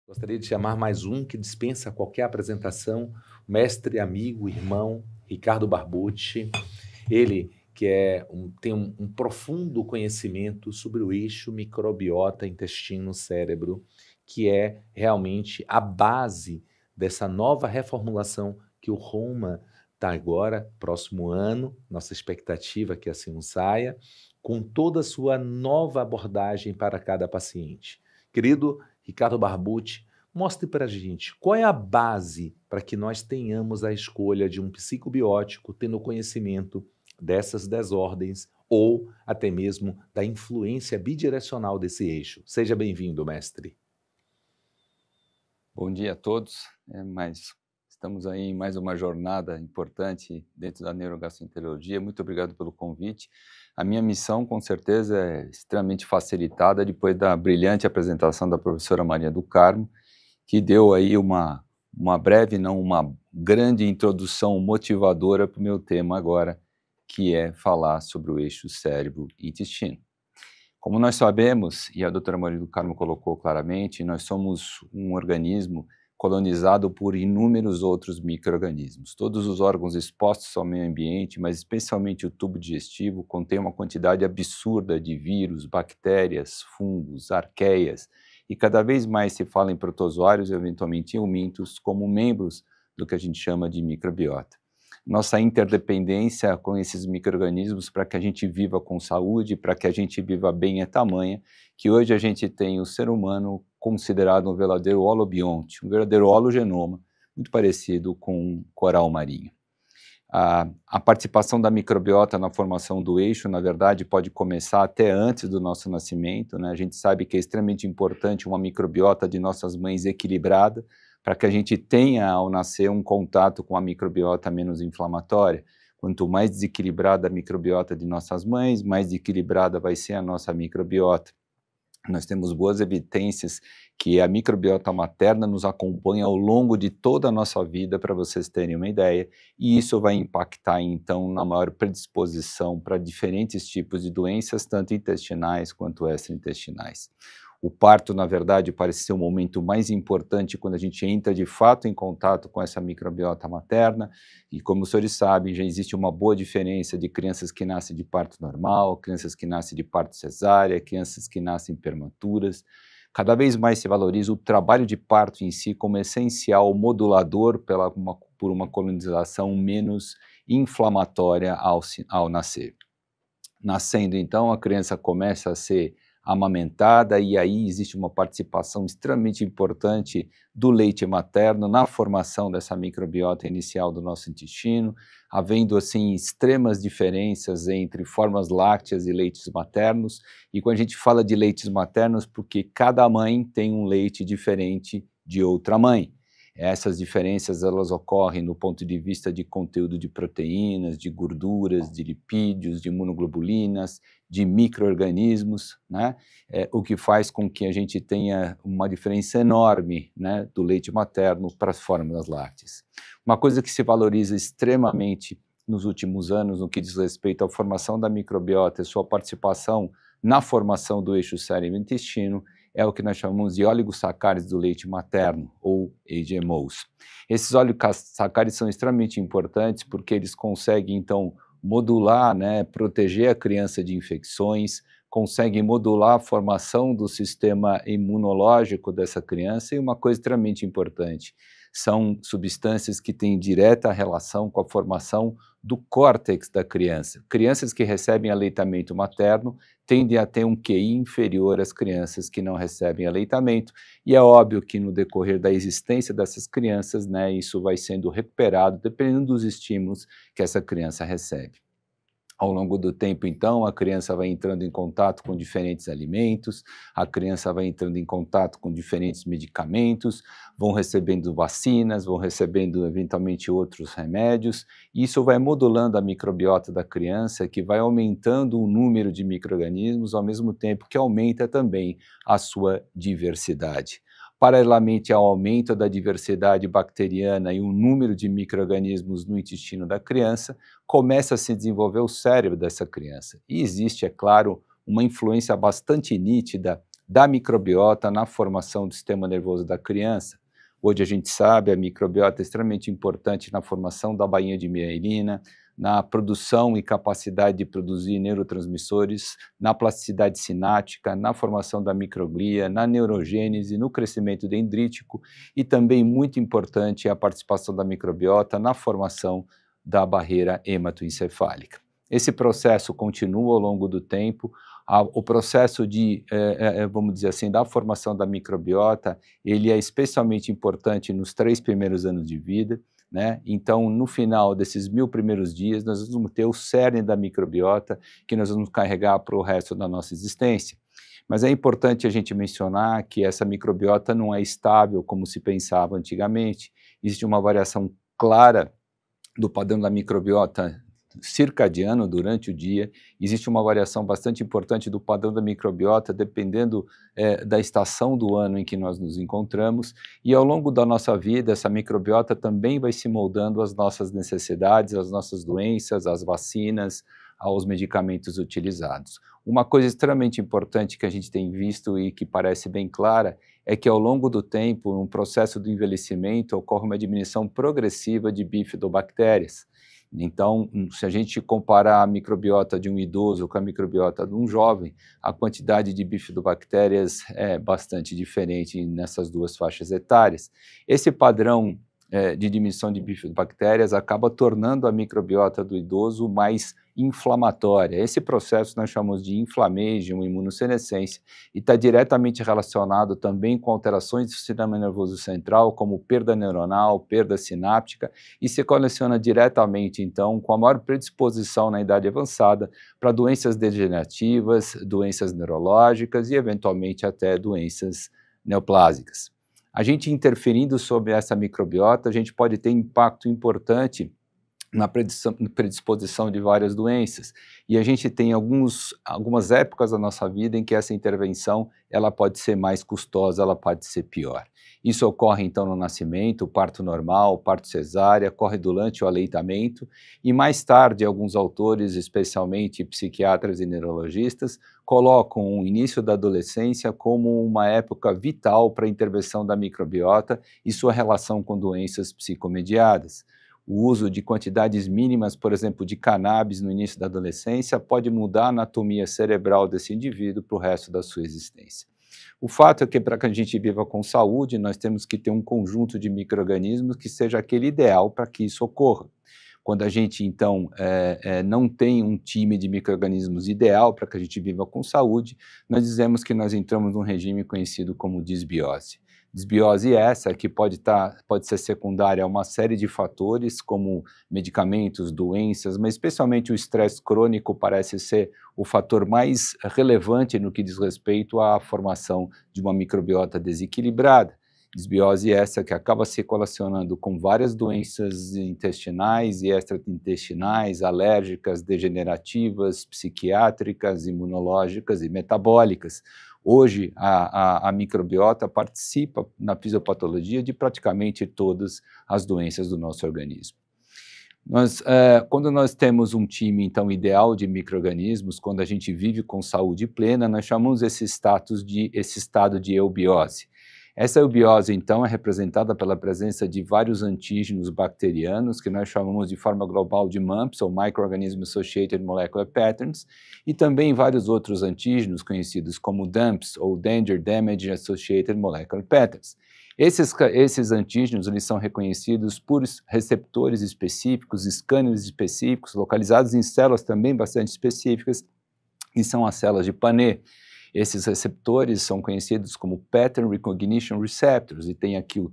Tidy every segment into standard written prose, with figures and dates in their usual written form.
Gostaria de chamar mais um que dispensa qualquer apresentação, o mestre, amigo, irmão, Ricardo Barbucci. Ele que tem um profundo conhecimento sobre o eixo microbiota intestino-cérebro, que é realmente a base dessa nova reformulação que o Roma está agora, próximo ano, nossa expectativa é que assim não saia, com toda a sua nova abordagem para cada paciente. Querido Ricardo Barbucci, mostre para a gente qual é a base para que nós tenhamos a escolha de um psicobiótico tendo conhecimento dessas desordens ou até mesmo da influência bidirecional desse eixo. Seja bem-vindo, mestre. Bom dia a todos, estamos aí em mais uma jornada importante dentro da neurogastroenterologia. Muito obrigado pelo convite. A minha missão, com certeza, é extremamente facilitada depois da brilhante apresentação da professora Maria do Carmo, que deu aí uma breve, não uma grande introdução motivadora para o meu tema agora, que é falar sobre o eixo cérebro-intestino. Como nós sabemos, e a doutora Maria do Carmo colocou claramente, nós somos um organismo colonizado por inúmeros outros micro-organismos. Todos os órgãos expostos ao meio ambiente, mas especialmente o tubo digestivo, contém uma quantidade absurda de vírus, bactérias, fungos, arqueias, e cada vez mais se fala em protozoários e eventualmente em eumintos como membros do que a gente chama de microbiota. Nossa interdependência com esses micro-organismos para que a gente viva com saúde, para que a gente viva bem é tamanha, que hoje a gente tem o ser humano considerado um verdadeiro holobionte, um verdadeiro hologenoma, muito parecido com um coral marinho. A participação da microbiota na formação do eixo, na verdade, pode começar até antes do nosso nascimento, né? A gente sabe que é extremamente importante uma microbiota de nossas mães equilibrada, para que a gente tenha, ao nascer, um contato com a microbiota menos inflamatória. Quanto mais desequilibrada a microbiota de nossas mães, mais desequilibrada vai ser a nossa microbiota. Nós temos boas evidências que a microbiota materna nos acompanha ao longo de toda a nossa vida, para vocês terem uma ideia, e isso vai impactar, então, na maior predisposição para diferentes tipos de doenças, tanto intestinais quanto extraintestinais. O parto, na verdade, parece ser o momento mais importante quando a gente entra de fato em contato com essa microbiota materna, e como os senhores sabem, já existe uma boa diferença de crianças que nascem de parto normal, crianças que nascem de parto cesárea, crianças que nascem prematuras. Cada vez mais se valoriza o trabalho de parto em si como essencial modulador por uma colonização menos inflamatória ao nascer. Nascendo, então, a criança começa a ser amamentada, e aí existe uma participação extremamente importante do leite materno na formação dessa microbiota inicial do nosso intestino, havendo assim extremas diferenças entre formas lácteas e leites maternos. E quando a gente fala de leites maternos, porque cada mãe tem um leite diferente de outra mãe. Essas diferenças, elas ocorrem no ponto de vista de conteúdo de proteínas, de gorduras, de lipídios, de imunoglobulinas, de micro-organismos, né? O que faz com que a gente tenha uma diferença enorme, né, do leite materno para as fórmulas lácteas. Uma coisa que se valoriza extremamente nos últimos anos, no que diz respeito à formação da microbiota e sua participação na formação do eixo cérebro-intestino, é o que nós chamamos de oligosacárides do leite materno, ou HMOs. Esses oligosacárides são extremamente importantes porque eles conseguem, então, modular, né, proteger a criança de infecções, conseguem modular a formação do sistema imunológico dessa criança, e uma coisa extremamente importante, são substâncias que têm direta relação com a formação do córtex da criança. Crianças que recebem aleitamento materno tendem a ter um QI inferior às crianças que não recebem aleitamento, e é óbvio que no decorrer da existência dessas crianças, né, isso vai sendo recuperado dependendo dos estímulos que essa criança recebe. Ao longo do tempo, então, a criança vai entrando em contato com diferentes alimentos, a criança vai entrando em contato com diferentes medicamentos, vão recebendo vacinas, vão recebendo eventualmente outros remédios, e isso vai modulando a microbiota da criança, que vai aumentando o número de micro-organismos, ao mesmo tempo que aumenta também a sua diversidade. Paralelamente ao aumento da diversidade bacteriana e o número de micro-organismos no intestino da criança, começa a se desenvolver o cérebro dessa criança. E existe, é claro, uma influência bastante nítida da microbiota na formação do sistema nervoso da criança. Hoje a gente sabe, a microbiota é extremamente importante na formação da bainha de mielina, na produção e capacidade de produzir neurotransmissores, na plasticidade sináptica, na formação da microglia, na neurogênese, no crescimento dendrítico e também muito importante a participação da microbiota na formação da barreira hematoencefálica. Esse processo continua ao longo do tempo. O processo de, vamos dizer assim, da formação da microbiota, ele é especialmente importante nos 3 primeiros anos de vida, né? Então, no final desses 1000 primeiros dias, nós vamos ter o cerne da microbiota que nós vamos carregar para o resto da nossa existência. Mas é importante a gente mencionar que essa microbiota não é estável como se pensava antigamente. Existe uma variação clara do padrão da microbiota circadiano durante o dia, existe uma variação bastante importante do padrão da microbiota dependendo da estação do ano em que nós nos encontramos, e ao longo da nossa vida essa microbiota também vai se moldando às nossas necessidades, às nossas doenças, às vacinas, aos medicamentos utilizados. Uma coisa extremamente importante que a gente tem visto e que parece bem clara é que ao longo do tempo, no processo do envelhecimento, ocorre uma diminuição progressiva de bifidobactérias. Então, se a gente comparar a microbiota de um idoso com a microbiota de um jovem, a quantidade de bifidobactérias é bastante diferente nessas duas faixas etárias. Esse padrão de diminuição de bifidobactérias acaba tornando a microbiota do idoso mais inflamatória. Esse processo nós chamamos de inflammation, imunossenescência, e está diretamente relacionado também com alterações do sistema nervoso central, como perda neuronal, perda sináptica, e se relaciona diretamente, então, com a maior predisposição na idade avançada para doenças degenerativas, doenças neurológicas e, eventualmente, até doenças neoplásicas. A gente interferindo sobre essa microbiota, a gente pode ter impacto importante na predisposição de várias doenças. E a gente tem algumas épocas da nossa vida em que essa intervenção ela pode ser mais custosa, ela pode ser pior. Isso ocorre então no nascimento, o parto normal, o parto cesárea, ocorre durante o aleitamento e mais tarde alguns autores, especialmente psiquiatras e neurologistas, colocam o início da adolescência como uma época vital para a intervenção da microbiota e sua relação com doenças psicomediadas. O uso de quantidades mínimas, por exemplo, de cannabis no início da adolescência pode mudar a anatomia cerebral desse indivíduo para o resto da sua existência. O fato é que para que a gente viva com saúde, nós temos que ter um conjunto de micro-organismos que seja aquele ideal para que isso ocorra. Quando a gente, então, não tem um time de micro-organismos ideal para que a gente viva com saúde, nós dizemos que nós entramos num regime conhecido como disbiose. Disbiose essa que pode ser secundária a uma série de fatores, como medicamentos, doenças, mas especialmente o estresse crônico parece ser o fator mais relevante no que diz respeito à formação de uma microbiota desequilibrada. Disbiose essa que acaba se relacionando com várias doenças intestinais e extraintestinais, alérgicas, degenerativas, psiquiátricas, imunológicas e metabólicas. Hoje, a microbiota participa na fisiopatologia de praticamente todas as doenças do nosso organismo. Quando nós temos um time, então, ideal de micro-organismos, quando a gente vive com saúde plena, nós chamamos esse estado de eubiose. Essa eubiose, então, é representada pela presença de vários antígenos bacterianos, que nós chamamos de forma global de MAMPs, ou Microorganism Associated Molecular Patterns, e também vários outros antígenos conhecidos como DAMPs, ou Danger Damage Associated Molecular Patterns. Esses antígenos eles são reconhecidos por receptores específicos, scanners específicos, localizados em células também bastante específicas, que são as células de Paneth. Esses receptores são conhecidos como Pattern Recognition Receptors, e tem aqui os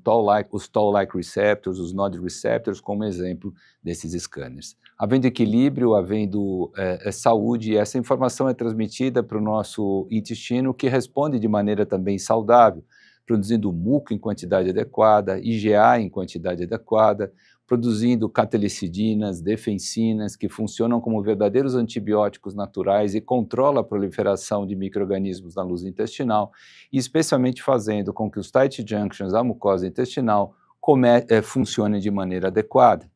Toll-like Receptors, os Nod Receptors, como exemplo desses scanners. Havendo equilíbrio, havendo saúde, essa informação é transmitida para o nosso intestino, que responde de maneira também saudável, produzindo muco em quantidade adequada, IgA em quantidade adequada, produzindo catalicidinas, defensinas, que funcionam como verdadeiros antibióticos naturais e controlam a proliferação de micro-organismos na luz intestinal, e especialmente fazendo com que os tight junctions da mucosa intestinal funcionem de maneira adequada.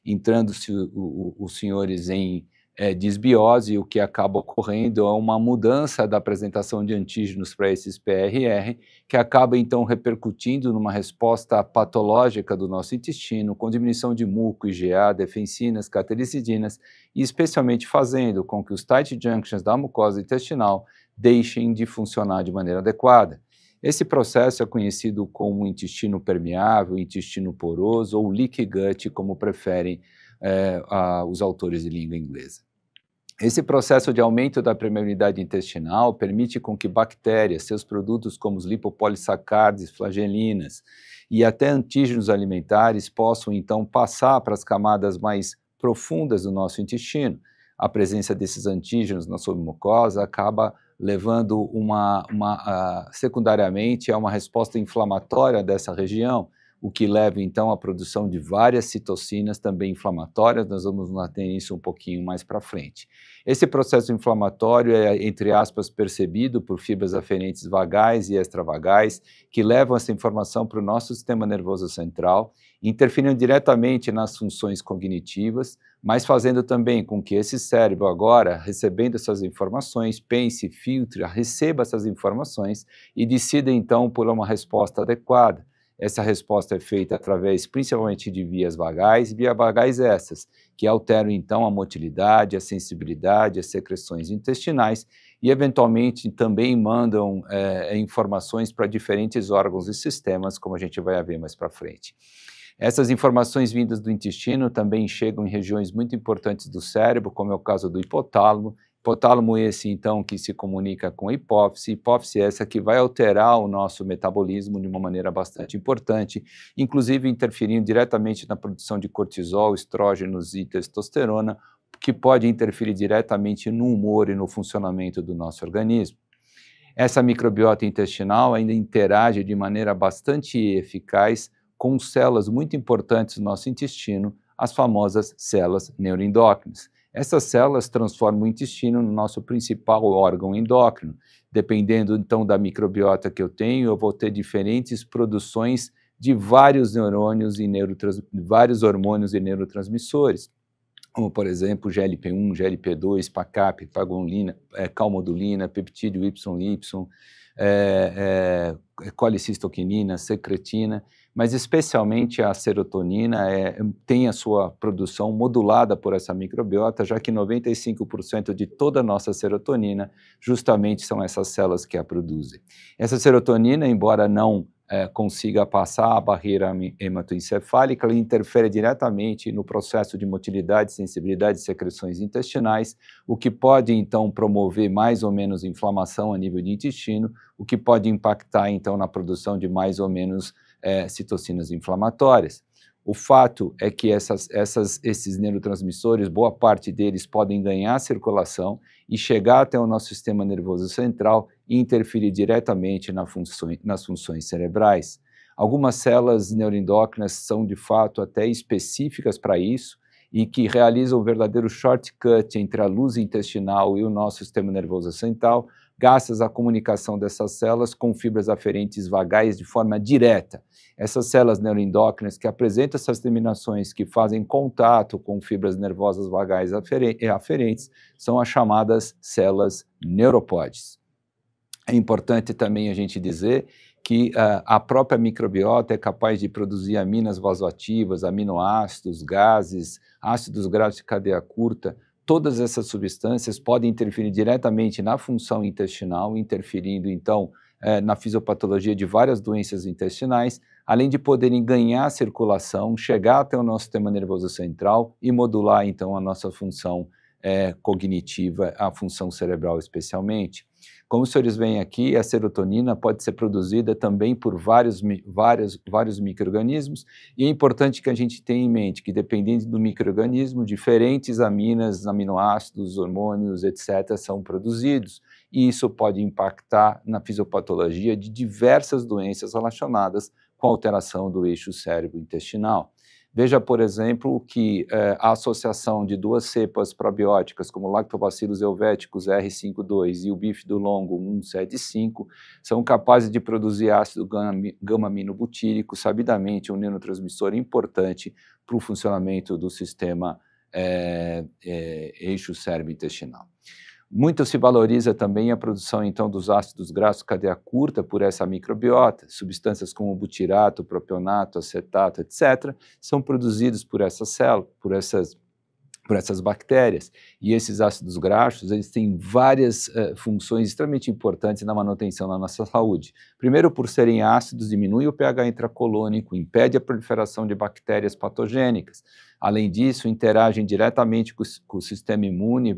Entrando-se os senhores em disbiose, o que acaba ocorrendo é uma mudança da apresentação de antígenos para esses PRR, que acaba então repercutindo numa resposta patológica do nosso intestino, com diminuição de muco, IgA, defensinas, catelicidinas, e especialmente fazendo com que os tight junctions da mucosa intestinal deixem de funcionar de maneira adequada. Esse processo é conhecido como intestino permeável, intestino poroso ou leaky gut, como preferem os autores de língua inglesa. Esse processo de aumento da permeabilidade intestinal permite com que bactérias, seus produtos como os lipopolissacarídeos, flagelinas e até antígenos alimentares possam então passar para as camadas mais profundas do nosso intestino. A presença desses antígenos na submucosa acaba levando secundariamente a uma resposta inflamatória dessa região, o que leva então à produção de várias citocinas também inflamatórias. Nós vamos ter isso um pouquinho mais para frente. Esse processo inflamatório é, entre aspas, percebido por fibras aferentes vagais e extravagais, que levam essa informação para o nosso sistema nervoso central, interferindo diretamente nas funções cognitivas, mas fazendo também com que esse cérebro agora, recebendo essas informações, pense, filtre, receba essas informações e decida então por uma resposta adequada. Essa resposta é feita através principalmente de vias vagais essas, que alteram então a motilidade, a sensibilidade, as secreções intestinais e eventualmente também mandam informações para diferentes órgãos e sistemas, como a gente vai ver mais para frente. Essas informações vindas do intestino também chegam em regiões muito importantes do cérebro, como é o caso do hipotálamo. Hipotálamo esse, então, que se comunica com a hipófise essa que vai alterar o nosso metabolismo de uma maneira bastante importante, inclusive interferindo diretamente na produção de cortisol, estrógenos e testosterona, que pode interferir diretamente no humor e no funcionamento do nosso organismo. Essa microbiota intestinal ainda interage de maneira bastante eficaz com células muito importantes do nosso intestino, as famosas células neuroendócrinas. Essas células transformam o intestino no nosso principal órgão endócrino. Dependendo, então, da microbiota que eu tenho, eu vou ter diferentes produções de vários neurônios e vários hormônios e neurotransmissores, como, por exemplo, GLP-1, GLP-2, PACAP, pagonulina, calmodulina, peptídeo YY, colicistoquinina, secretina, mas especialmente a serotonina tem a sua produção modulada por essa microbiota, já que 95% de toda a nossa serotonina justamente são essas células que a produzem. Essa serotonina, embora não consiga passar a barreira hematoencefálica, ela interfere diretamente no processo de motilidade, sensibilidade e secreções intestinais, o que pode então promover mais ou menos inflamação a nível de intestino, o que pode impactar então na produção de mais ou menos citocinas inflamatórias. O fato é que esses neurotransmissores, boa parte deles podem ganhar circulação e chegar até o nosso sistema nervoso central e interferir diretamente nas funções cerebrais. Algumas células neuroendócrinas são, de fato, até específicas para isso e que realizam um verdadeiro shortcut entre a luz intestinal e o nosso sistema nervoso central, graças à comunicação dessas células com fibras aferentes vagais de forma direta. Essas células neuroendócrinas que apresentam essas terminações que fazem contato com fibras nervosas vagais aferentes são as chamadas células neuropódes. É importante também a gente dizer que a própria microbiota é capaz de produzir aminas vasoativas, aminoácidos, gases, ácidos graxos de cadeia curta. Todas essas substâncias podem interferir diretamente na função intestinal, interferindo, então, na fisiopatologia de várias doenças intestinais, além de poderem ganhar circulação, chegar até o nosso sistema nervoso central e modular, então, a nossa função cognitiva, a função cerebral especialmente. Como os senhores veem aqui, a serotonina pode ser produzida também por vários micro-organismos, e é importante que a gente tenha em mente que, dependendo do micro-organismo, diferentes aminas, aminoácidos, hormônios, etc., são produzidos, e isso pode impactar na fisiopatologia de diversas doenças relacionadas com a alteração do eixo cérebro-intestinal. Veja, por exemplo, que a associação de duas cepas probióticas, como o Lactobacillus helveticus R52 e o bifidolongo 175, são capazes de produzir ácido gama-aminobutírico, sabidamente um neurotransmissor importante para o funcionamento do sistema eixo cérebro-intestinal. Muito se valoriza também a produção, então, dos ácidos graxos cadeia curta por essa microbiota. Substâncias como butirato, propionato, acetato, etc., são produzidos por essa célula, por essas bactérias. E esses ácidos graxos, eles têm várias funções extremamente importantes na manutenção da nossa saúde. Primeiro, por serem ácidos, diminui o pH intracolônico, impede a proliferação de bactérias patogênicas. Além disso, interagem diretamente com o sistema imune,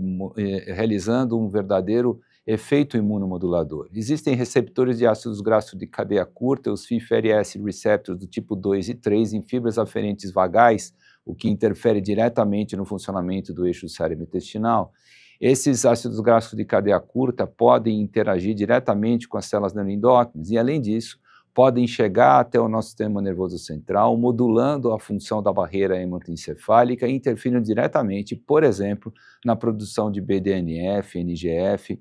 realizando um verdadeiro efeito imunomodulador. Existem receptores de ácidos graxos de cadeia curta, os FIF-RS receptors do tipo 2 e 3, em fibras aferentes vagais, o que interfere diretamente no funcionamento do eixo cérebro-intestinal. Esses ácidos graxos de cadeia curta podem interagir diretamente com as células neuroendócrinas e, além disso, podem chegar até o nosso sistema nervoso central, modulando a função da barreira hematoencefálica e interferindo diretamente, por exemplo, na produção de BDNF, NGF,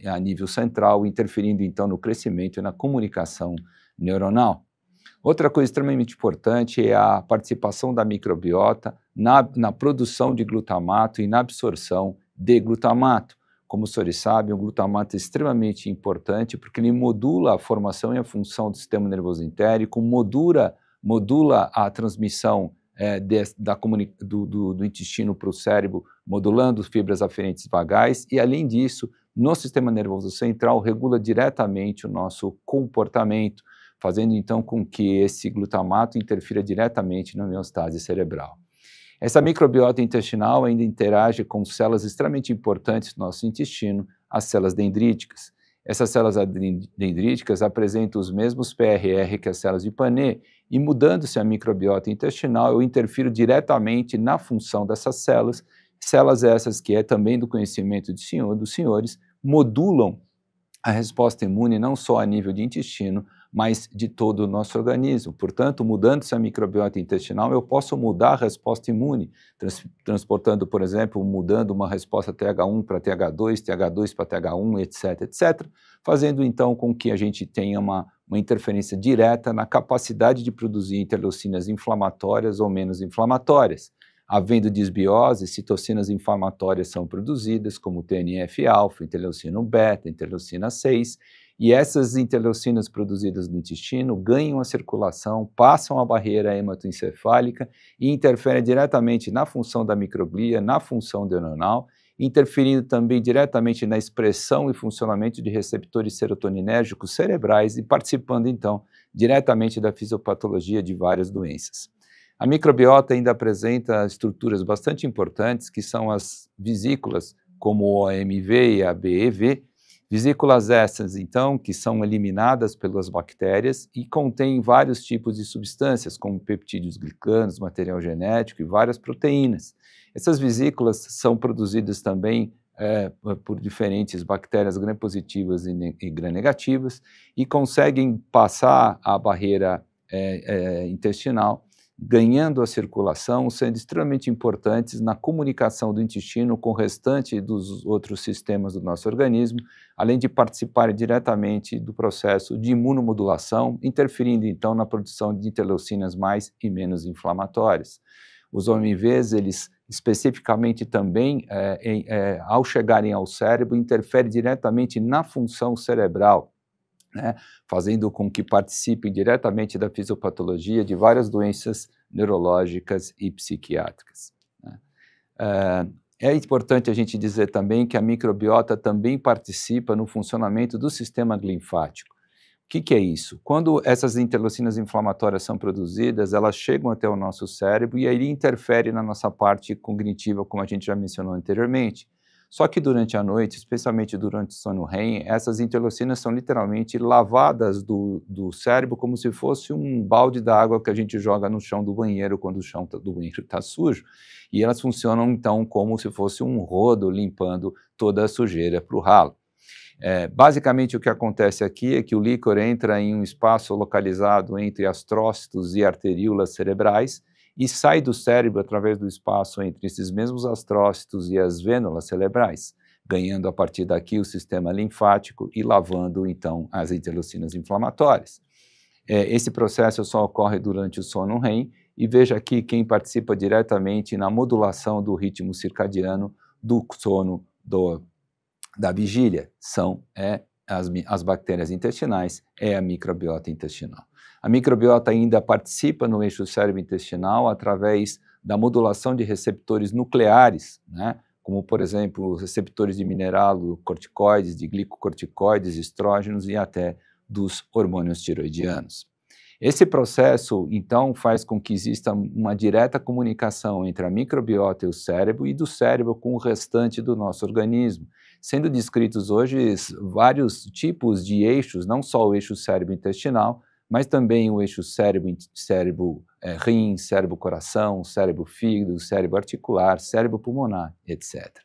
a nível central, interferindo então no crescimento e na comunicação neuronal. Outra coisa extremamente importante é a participação da microbiota na produção de glutamato e na absorção de glutamato. Como os senhores sabem, o glutamato é extremamente importante porque ele modula a formação e a função do sistema nervoso entérico, modula a transmissão do intestino para o cérebro, modulando fibras aferentes vagais e, além disso, no sistema nervoso central, regula diretamente o nosso comportamento, fazendo então com que esse glutamato interfira diretamente na homeostase cerebral. Essa microbiota intestinal ainda interage com células extremamente importantes do nosso intestino, as células dendríticas. Essas células dendríticas apresentam os mesmos PRR que as células de Panet, e mudando-se a microbiota intestinal, eu interfiro diretamente na função dessas células essas que é também do conhecimento dos senhores, modulam a resposta imune não só a nível de intestino, mas de todo o nosso organismo. Portanto, mudando-se a microbiota intestinal, eu posso mudar a resposta imune, transportando, por exemplo, mudando uma resposta TH1 para TH2, TH2 para TH1, etc., etc., fazendo então com que a gente tenha uma interferência direta na capacidade de produzir interleucinas inflamatórias ou menos inflamatórias. Havendo disbiose, citocinas inflamatórias são produzidas, como TNF-alfa, interleucina beta, interleucina 6, e essas interleucinas produzidas no intestino ganham a circulação, passam a barreira hematoencefálica e interferem diretamente na função da microglia, na função neuronal, interferindo também diretamente na expressão e funcionamento de receptores serotoninérgicos cerebrais e participando, então, diretamente da fisiopatologia de várias doenças. A microbiota ainda apresenta estruturas bastante importantes, que são as vesículas, como o OMV e a BEV, vesículas essas, então, que são eliminadas pelas bactérias e contêm vários tipos de substâncias, como peptídeos glicanos, material genético e várias proteínas. Essas vesículas são produzidas também por diferentes bactérias gram-positivas e gram-negativas e conseguem passar a barreira intestinal, ganhando a circulação, sendo extremamente importantes na comunicação do intestino com o restante dos outros sistemas do nosso organismo, além de participarem diretamente do processo de imunomodulação, interferindo então na produção de interleucinas mais e menos inflamatórias. Os OMVs, eles especificamente também, ao chegarem ao cérebro, interferem diretamente na função cerebral, fazendo com que participem diretamente da fisiopatologia de várias doenças neurológicas e psiquiátricas. É importante a gente dizer também que a microbiota também participa no funcionamento do sistema linfático. O que é isso? Quando essas interleucinas inflamatórias são produzidas, elas chegam até o nosso cérebro e aí interferem na nossa parte cognitiva, como a gente já mencionou anteriormente. Só que durante a noite, especialmente durante o sono REM, essas interleucinas são literalmente lavadas do cérebro como se fosse um balde d'água que a gente joga no chão do banheiro quando o chão do banheiro está sujo, e elas funcionam então como se fosse um rodo limpando toda a sujeira para o ralo. Basicamente o que acontece aqui é que o líquor entra em um espaço localizado entre astrócitos e arteríolas cerebrais, e sai do cérebro através do espaço entre esses mesmos astrócitos e as vênulas cerebrais, ganhando a partir daqui o sistema linfático e lavando, então, as interleucinas inflamatórias. Esse processo só ocorre durante o sono REM e veja aqui quem participa diretamente na modulação do ritmo circadiano do sono da vigília, são as bactérias intestinais, a microbiota intestinal. A microbiota ainda participa no eixo cérebro-intestinal através da modulação de receptores nucleares, né? Como, por exemplo, os receptores de mineralocorticoides, de glicocorticoides, estrógenos e até dos hormônios tiroidianos. Esse processo, então, faz com que exista uma direta comunicação entre a microbiota e o cérebro e do cérebro com o restante do nosso organismo, sendo descritos hoje vários tipos de eixos, não só o eixo cérebro-intestinal, mas também o eixo rim, cérebro-coração, cérebro-fígado, cérebro-articular, cérebro-pulmonar, etc.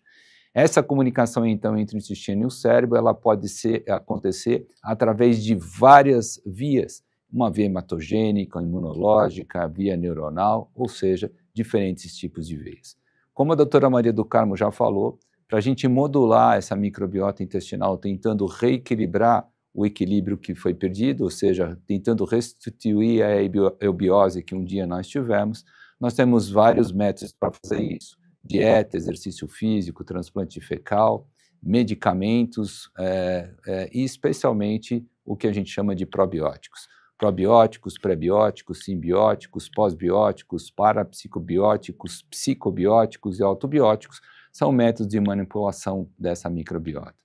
Essa comunicação, então, entre o intestino e o cérebro, ela pode acontecer através de várias vias, uma via hematogênica, imunológica, via neuronal, ou seja, diferentes tipos de veias. Como a doutora Maria do Carmo já falou, para a gente modular essa microbiota intestinal, tentando reequilibrar o equilíbrio que foi perdido, ou seja, tentando restituir a eubiose que um dia nós tivemos, nós temos vários métodos para fazer isso. Dieta, exercício físico, transplante fecal, medicamentos e especialmente o que a gente chama de probióticos. Probióticos, prebióticos, simbióticos, pós-bióticos, parapsicobióticos, psicobióticos e autobióticos são métodos de manipulação dessa microbiota.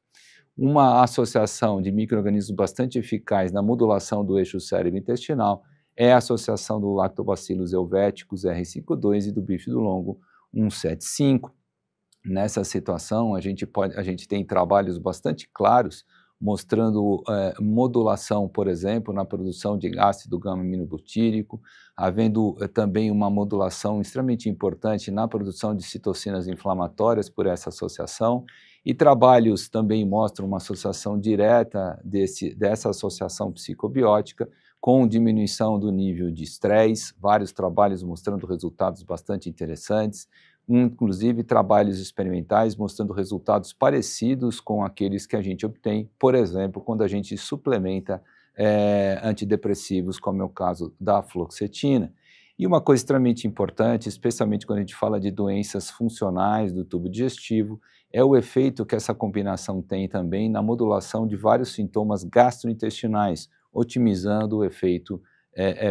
Uma associação de micro-organismos bastante eficaz na modulação do eixo cérebro-intestinal é a associação do Lactobacillus helveticus R52 e do bífido longo 175. Nessa situação, a gente tem trabalhos bastante claros mostrando modulação, por exemplo, na produção de ácido gama-aminobutírico, havendo também uma modulação extremamente importante na produção de citocinas inflamatórias por essa associação, e trabalhos também mostram uma associação direta dessa associação psicobiótica com diminuição do nível de estresse, vários trabalhos mostrando resultados bastante interessantes, inclusive trabalhos experimentais mostrando resultados parecidos com aqueles que a gente obtém, por exemplo, quando a gente suplementa antidepressivos, como é o caso da fluoxetina. E uma coisa extremamente importante, especialmente quando a gente fala de doenças funcionais do tubo digestivo, é o efeito que essa combinação tem também na modulação de vários sintomas gastrointestinais, otimizando o efeito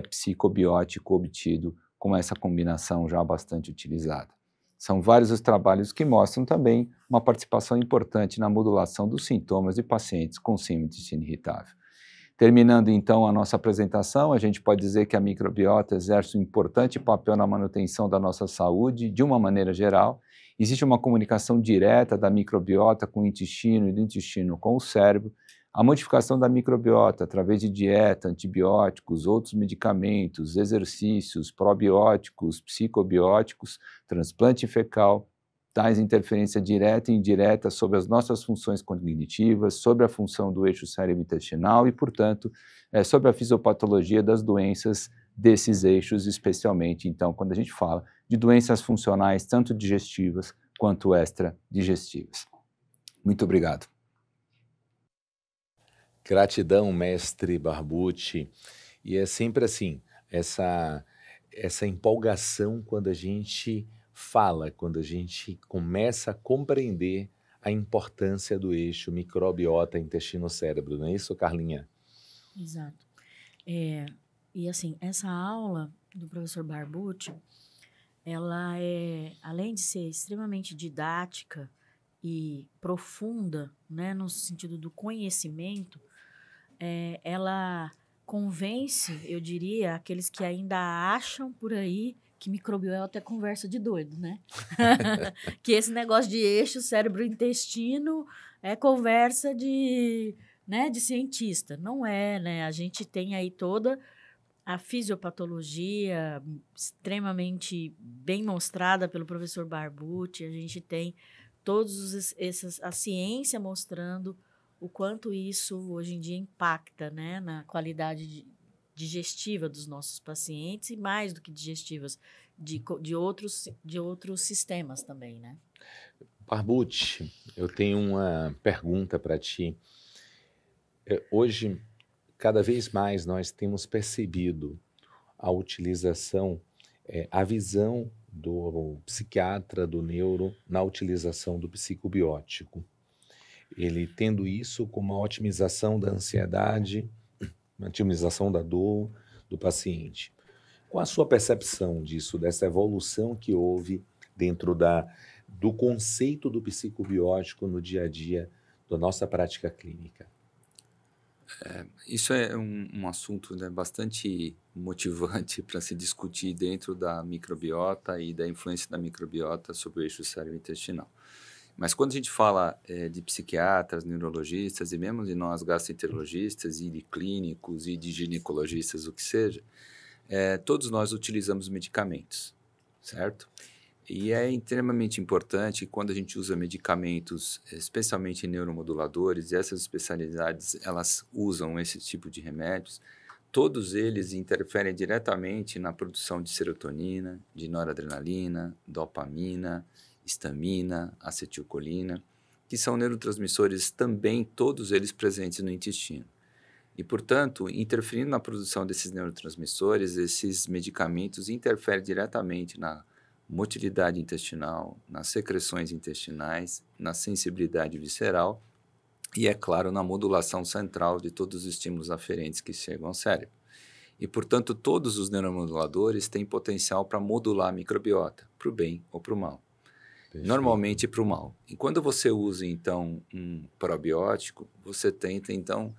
psicobiótico obtido com essa combinação já bastante utilizada. São vários os trabalhos que mostram também uma participação importante na modulação dos sintomas de pacientes com síndrome do intestino irritável. Terminando então a nossa apresentação, a gente pode dizer que a microbiota exerce um importante papel na manutenção da nossa saúde de uma maneira geral. Existe uma comunicação direta da microbiota com o intestino e do intestino com o cérebro. A modificação da microbiota através de dieta, antibióticos, outros medicamentos, exercícios, probióticos, psicobióticos, transplante fecal, traz interferência direta e indireta sobre as nossas funções cognitivas, sobre a função do eixo cérebro-intestinal e, portanto, sobre a fisiopatologia das doenças desses eixos, especialmente, então, quando a gente fala de doenças funcionais, tanto digestivas quanto extradigestivas. Muito obrigado. Gratidão, mestre Barbucci. E é sempre assim, essa empolgação quando a gente fala, quando a gente começa a compreender a importância do eixo microbiota intestino-cérebro, não é isso, Carlinha? Exato. E assim, essa aula do professor Barbucci, ela além de ser extremamente didática e profunda, né, no sentido do conhecimento, ela convence, eu diria, aqueles que ainda acham por aí que microbiota é conversa de doido, né? Que esse negócio de eixo cérebro-intestino é conversa de cientista. Não é, né? A gente tem aí toda a fisiopatologia extremamente bem mostrada pelo professor Barbucci. A gente tem a ciência mostrando o quanto isso hoje em dia impacta, né, na qualidade digestiva dos nossos pacientes e mais do que digestivas, de outros sistemas também, né? Barbucci, eu tenho uma pergunta para ti. Hoje, cada vez mais nós temos percebido a utilização a visão do psiquiatra, do neuro, na utilização do psicobiótico. Ele tendo isso como uma otimização da ansiedade, uma otimização da dor do paciente. Qual a sua percepção disso, dessa evolução que houve dentro do conceito do psicobiótico no dia a dia da nossa prática clínica? Isso é um assunto, né, bastante motivante para se discutir dentro da microbiota e da influência da microbiota sobre o eixo cérebro-intestinal. Mas quando a gente fala de psiquiatras, neurologistas e mesmo de nós gastroenterologistas e de clínicos e de ginecologistas, o que seja, todos nós utilizamos medicamentos, certo? E é extremamente importante quando a gente usa medicamentos, especialmente neuromoduladores, e essas especialidades, elas usam esse tipo de remédios, todos eles interferem diretamente na produção de serotonina, de noradrenalina, dopamina, histamina, acetilcolina, que são neurotransmissores também, todos eles presentes no intestino. E, portanto, interferindo na produção desses neurotransmissores, esses medicamentos interferem diretamente na motilidade intestinal, nas secreções intestinais, na sensibilidade visceral e, é claro, na modulação central de todos os estímulos aferentes que chegam ao cérebro. E, portanto, todos os neuromoduladores têm potencial para modular a microbiota, para o bem ou para o mal. Perfeito. Normalmente para o mal. E quando você usa, então, um probiótico, você tenta, então,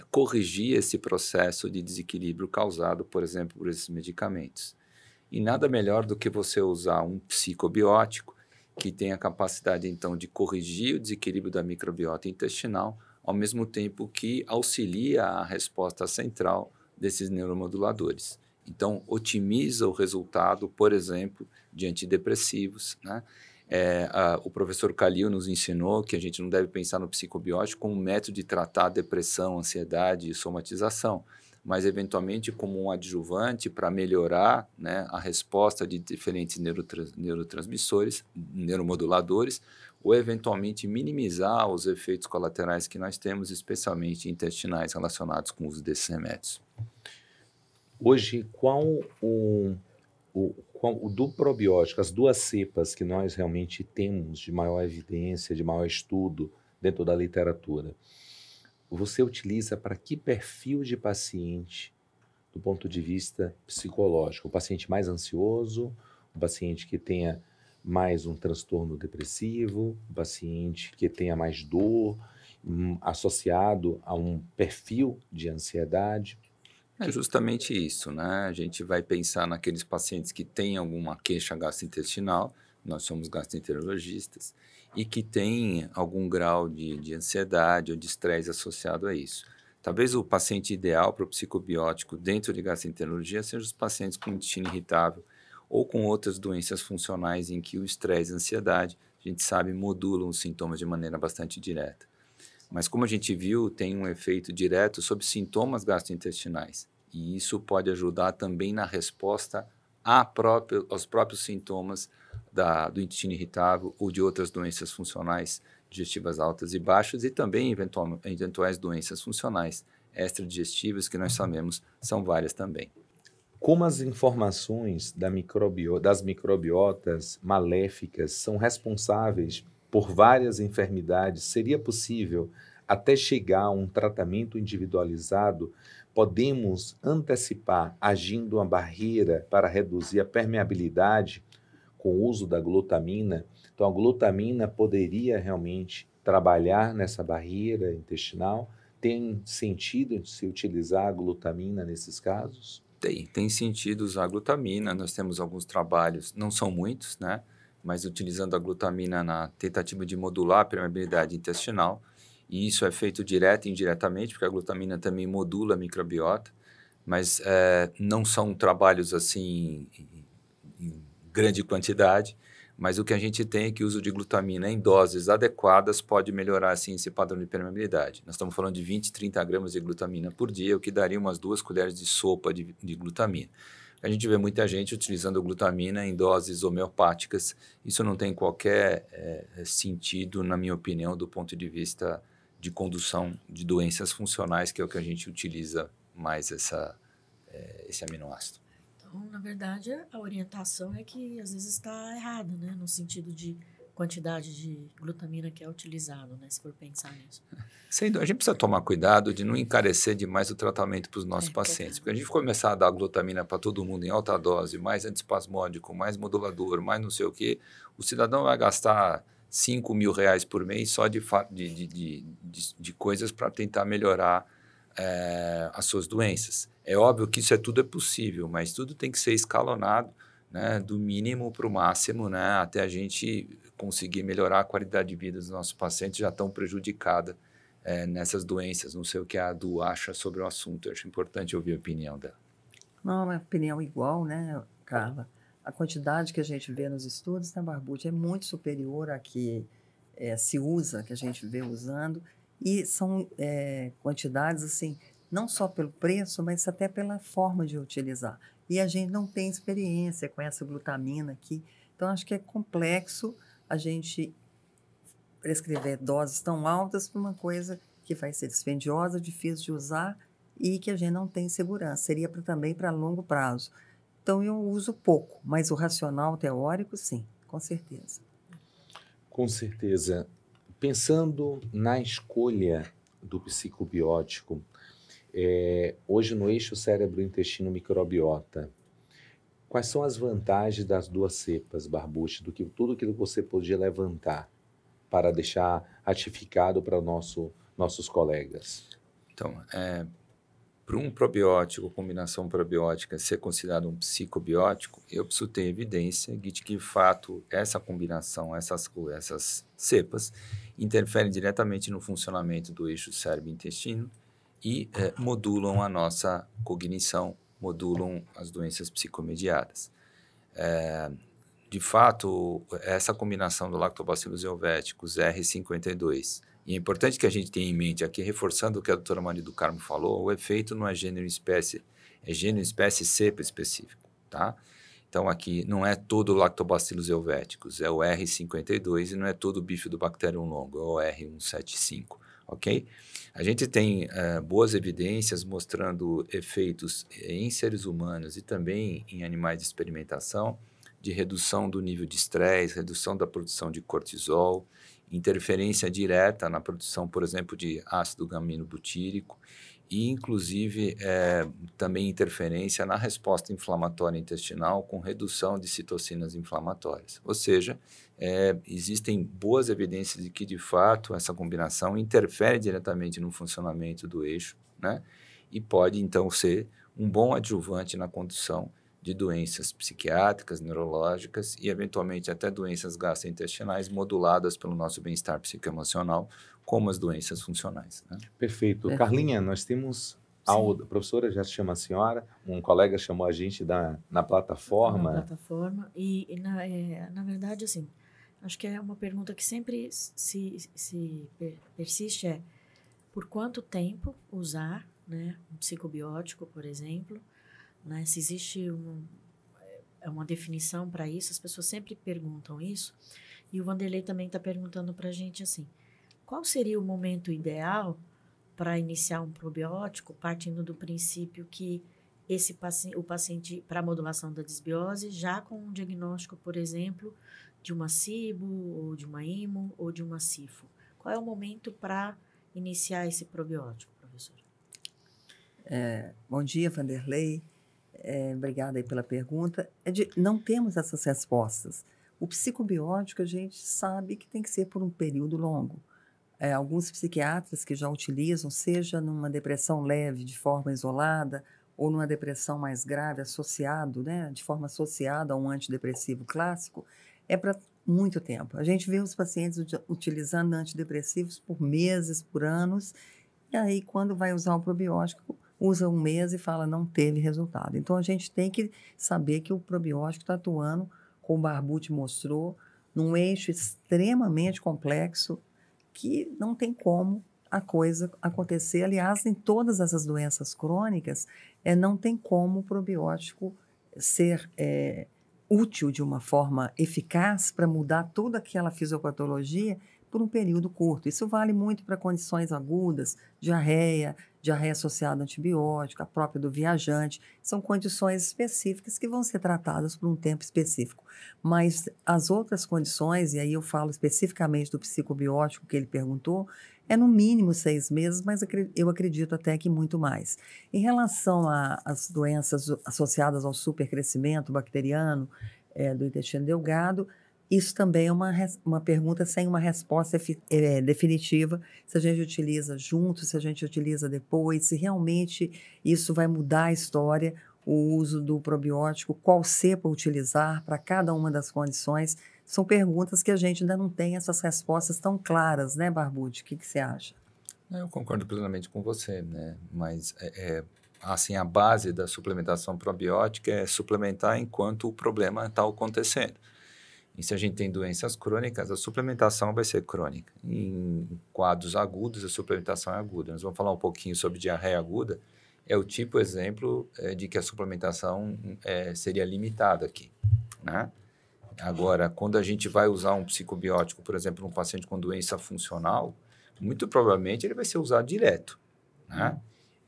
corrigir esse processo de desequilíbrio causado, por exemplo, por esses medicamentos. E nada melhor do que você usar um psicobiótico que tem a capacidade, então, de corrigir o desequilíbrio da microbiota intestinal, ao mesmo tempo que auxilia a resposta central desses neuromoduladores. Então, otimiza o resultado, por exemplo, de antidepressivos, né? O professor Kalil nos ensinou que a gente não deve pensar no psicobiótico como um método de tratar depressão, ansiedade e somatização, mas eventualmente como um adjuvante para melhorar, né, a resposta de diferentes neurotransmissores, neuromoduladores, ou eventualmente minimizar os efeitos colaterais que nós temos, especialmente intestinais relacionados com o uso desses remédios. Hoje, qual do probiótico, as duas cepas que nós realmente temos de maior evidência, de maior estudo dentro da literatura, você utiliza para que perfil de paciente do ponto de vista psicológico? O paciente mais ansioso, o paciente que tenha mais um transtorno depressivo, o paciente que tenha mais dor, associado a um perfil de ansiedade? É justamente isso, né? A gente vai pensar naqueles pacientes que têm alguma queixa gastrointestinal, nós somos gastroenterologistas, e que têm algum grau de ansiedade ou de estresse associado a isso. Talvez o paciente ideal para o psicobiótico dentro de gastroenterologia sejam os pacientes com intestino irritável ou com outras doenças funcionais em que o estresse e a ansiedade, a gente sabe, modulam os sintomas de maneira bastante direta. Mas como a gente viu, tem um efeito direto sobre sintomas gastrointestinais. E isso pode ajudar também na resposta aos próprios sintomas do intestino irritável ou de outras doenças funcionais digestivas altas e baixas e também eventuais doenças funcionais extradigestivas que nós sabemos são várias também. Como as informações das microbiotas maléficas são responsáveis por várias enfermidades, seria possível, até chegar a um tratamento individualizado, podemos antecipar agindo uma barreira para reduzir a permeabilidade com o uso da glutamina? Então, a glutamina poderia realmente trabalhar nessa barreira intestinal? Tem sentido se utilizar a glutamina nesses casos? Tem sentido usar a glutamina. Nós temos alguns trabalhos, não são muitos, né? Mas utilizando a glutamina na tentativa de modular a permeabilidade intestinal. E isso é feito direto e indiretamente, porque a glutamina também modula a microbiota, mas não são trabalhos assim em grande quantidade, mas o que a gente tem é que o uso de glutamina em doses adequadas pode melhorar assim esse padrão de permeabilidade. Nós estamos falando de 20, 30 gramas de glutamina por dia, o que daria umas 2 colheres de sopa de glutamina. A gente vê muita gente utilizando glutamina em doses homeopáticas. Isso não tem qualquer sentido, na minha opinião, do ponto de vista de condução de doenças funcionais, que é o que a gente utiliza mais esse aminoácido. Então, na verdade, a orientação é que às vezes está errada, né? No sentido de quantidade de glutamina que é utilizado, né? Se for pensar nisso. Sendo, a gente precisa tomar cuidado de não encarecer demais o tratamento para os nossos pacientes, porque a gente começar a dar glutamina para todo mundo em alta dose, mais antiespasmódico, mais modulador, mais não sei o quê, o cidadão vai gastar R$ 5.000 por mês só de coisas para tentar melhorar as suas doenças. É óbvio que tudo é possível, mas tudo tem que ser escalonado, né, do mínimo para o máximo, né, até a gente conseguir melhorar a qualidade de vida dos nossos pacientes já tão prejudicada nessas doenças. Não sei o que a Adu acha sobre o assunto. Eu acho importante ouvir a opinião dela. Não, é uma opinião igual, né, Carla? A quantidade que a gente vê nos estudos, né, Barbucci, é muito superior à que se usa, que a gente vê usando, e são quantidades, assim, não só pelo preço, mas até pela forma de utilizar. E a gente não tem experiência com essa glutamina aqui, então acho que é complexo a gente prescrever doses tão altas para uma coisa que vai ser dispendiosa, difícil de usar e que a gente não tem segurança. Seria também para longo prazo. Então, eu uso pouco, mas o racional teórico, sim, com certeza. Com certeza. Pensando na escolha do psicobiótico, hoje no eixo cérebro-intestino-microbiota, quais são as vantagens das duas cepas, Barbucci, tudo aquilo que você podia levantar para deixar ratificado para nossos colegas? Então, para um probiótico, combinação probiótica, ser considerado um psicobiótico, eu preciso ter evidência de que, de fato, essa combinação, essas cepas, interferem diretamente no funcionamento do eixo cérebro-intestino e modulam a nossa cognição, modulam as doenças psicomediadas. De fato, essa combinação do Lactobacillus helveticus R52, e é importante que a gente tenha em mente aqui, reforçando o que a doutora Maria do Carmo falou, o efeito não é gênero e espécie, é gênero, espécie e cepa específico, tá? Então, aqui não é todo o Lactobacillus helveticus, é o R52 e não é todo o Bifidobacterium longo, é o R175, ok? A gente tem boas evidências mostrando efeitos em seres humanos e também em animais de experimentação, de redução do nível de estresse, redução da produção de cortisol, interferência direta na produção, por exemplo, de ácido gamino-butírico e, inclusive, também interferência na resposta inflamatória intestinal com redução de citocinas inflamatórias. Ou seja, existem boas evidências de que, de fato, essa combinação interfere diretamente no funcionamento do eixo, né? E pode, então, ser um bom adjuvante na condução de doenças psiquiátricas, neurológicas e, eventualmente, até doenças gastrointestinais moduladas pelo nosso bem-estar psicoemocional, como as doenças funcionais, né? Perfeito. Carlinha, nós temos a professora, já chama a senhora, um colega chamou a gente na plataforma. Na plataforma, na verdade, assim, acho que é uma pergunta que sempre se persiste, por quanto tempo usar, né, um psicobiótico, por exemplo, né? Se existe uma definição para isso, as pessoas sempre perguntam isso. E o Vanderlei também está perguntando para a gente assim, qual seria o momento ideal para iniciar um probiótico, partindo do princípio que o paciente, para a modulação da disbiose, já com um diagnóstico, por exemplo, de uma SIBO, ou de uma IMO, ou de uma SIFO. Qual é o momento para iniciar esse probiótico, professora? Bom dia, Vanderlei. Obrigada aí pela pergunta. Não temos essas respostas. O psicobiótico, a gente sabe que tem que ser por um período longo. Alguns psiquiatras que já utilizam, seja numa depressão leve, de forma isolada, ou numa depressão mais grave, associado, né, de forma associada a um antidepressivo clássico, é para muito tempo. A gente vê os pacientes utilizando antidepressivos por meses, por anos, e aí, quando vai usar o probiótico, usa um mês e fala não teve resultado. Então, a gente tem que saber que o probiótico está atuando, como o Barbucci mostrou, num eixo extremamente complexo que não tem como a coisa acontecer. Aliás, em todas essas doenças crônicas, não tem como o probiótico ser útil de uma forma eficaz para mudar toda aquela fisiopatologia, por um período curto. Isso vale muito para condições agudas, diarreia associada a antibiótico, a própria do viajante. São condições específicas que vão ser tratadas por um tempo específico. Mas as outras condições, e aí eu falo especificamente do psicobiótico que ele perguntou, é no mínimo 6 meses, mas eu acredito até que muito mais. Em relação às doenças associadas ao supercrescimento bacteriano do intestino delgado, isso também é uma pergunta sem uma resposta definitiva, se a gente utiliza junto, se a gente utiliza depois, se realmente isso vai mudar a história, o uso do probiótico, qual cepa utilizar para cada uma das condições. São perguntas que a gente ainda não tem essas respostas tão claras, né, Barbucci? O que você acha? Eu concordo plenamente com você, né? Mas, assim, a base da suplementação probiótica é suplementar enquanto o problema está acontecendo. E se a gente tem doenças crônicas, a suplementação vai ser crônica. Em quadros agudos, a suplementação é aguda. Nós vamos falar um pouquinho sobre diarreia aguda. É o tipo exemplo de que a suplementação seria limitada aqui, né? Agora, quando a gente vai usar um psicobiótico, por exemplo, um paciente com doença funcional, muito provavelmente ele vai ser usado direto, né?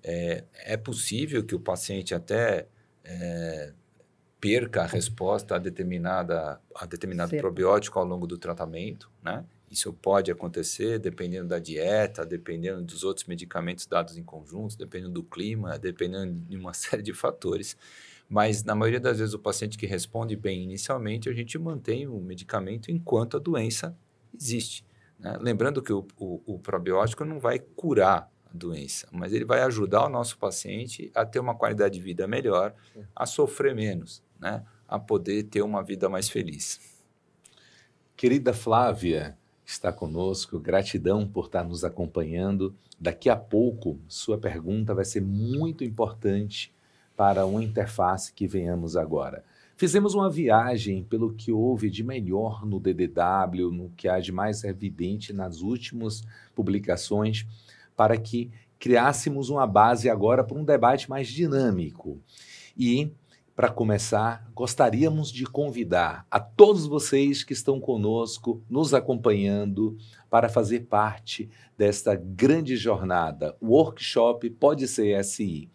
É possível que o paciente até perca a resposta a determinado probiótico ao longo do tratamento, né? Isso pode acontecer dependendo da dieta, dependendo dos outros medicamentos dados em conjunto, dependendo do clima, dependendo de uma série de fatores. Mas, na maioria das vezes, o paciente que responde bem inicialmente, a gente mantém o medicamento enquanto a doença existe, né? Lembrando que o probiótico não vai curar a doença, mas ele vai ajudar o nosso paciente a ter uma qualidade de vida melhor, a sofrer menos, né? A poder ter uma vida mais feliz. Querida Flávia, está conosco, gratidão por estar nos acompanhando. Daqui a pouco, sua pergunta vai ser muito importante para uma interface que venhamos agora. Fizemos uma viagem pelo que houve de melhor no DDW, no que há de mais evidente nas últimas publicações, para que criássemos uma base agora para um debate mais dinâmico. E, para começar, gostaríamos de convidar a todos vocês que estão conosco, nos acompanhando, para fazer parte desta grande jornada. O workshop Pode Ser SI.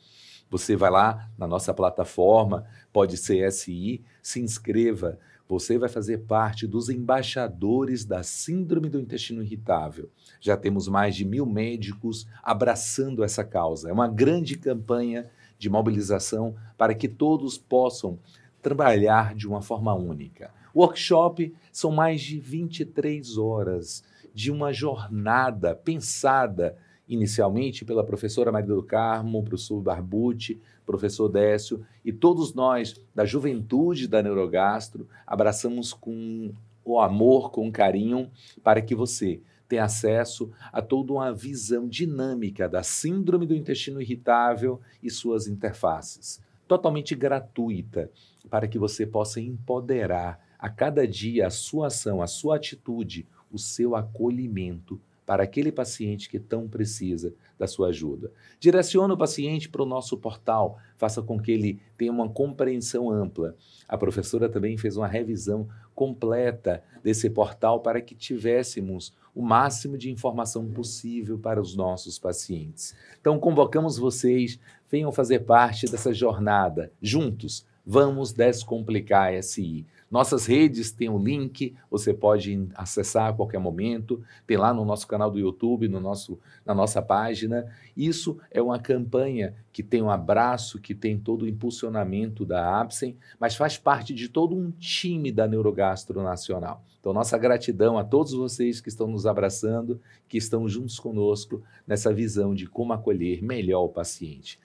Você vai lá na nossa plataforma, Pode Ser SI, se inscreva. Você vai fazer parte dos embaixadores da Síndrome do Intestino Irritável. Já temos mais de 1.000 médicos abraçando essa causa. É uma grande campanha de mobilização para que todos possam trabalhar de uma forma única. O workshop são mais de 23 horas de uma jornada pensada inicialmente pela professora Maria do Carmo, professor Barbucci, professor Décio, e todos nós da juventude da Neurogastro abraçamos com o amor, com carinho, para que você tenha acesso a toda uma visão dinâmica da síndrome do intestino irritável e suas interfaces, totalmente gratuita, para que você possa empoderar a cada dia a sua ação, a sua atitude, o seu acolhimento para aquele paciente que tão precisa da sua ajuda. Direcione o paciente para o nosso portal, faça com que ele tenha uma compreensão ampla. A professora também fez uma revisão completa desse portal para que tivéssemos o máximo de informação possível para os nossos pacientes. Então, convocamos vocês, venham fazer parte dessa jornada. Juntos, vamos descomplicar a SI. Nossas redes têm um link, você pode acessar a qualquer momento, tem lá no nosso canal do YouTube, na nossa página. Isso é uma campanha que tem um abraço, que tem todo o impulsionamento da ABSEM, mas faz parte de todo um time da Neurogastro Nacional. Então, nossa gratidão a todos vocês que estão nos abraçando, que estão juntos conosco nessa visão de como acolher melhor o paciente.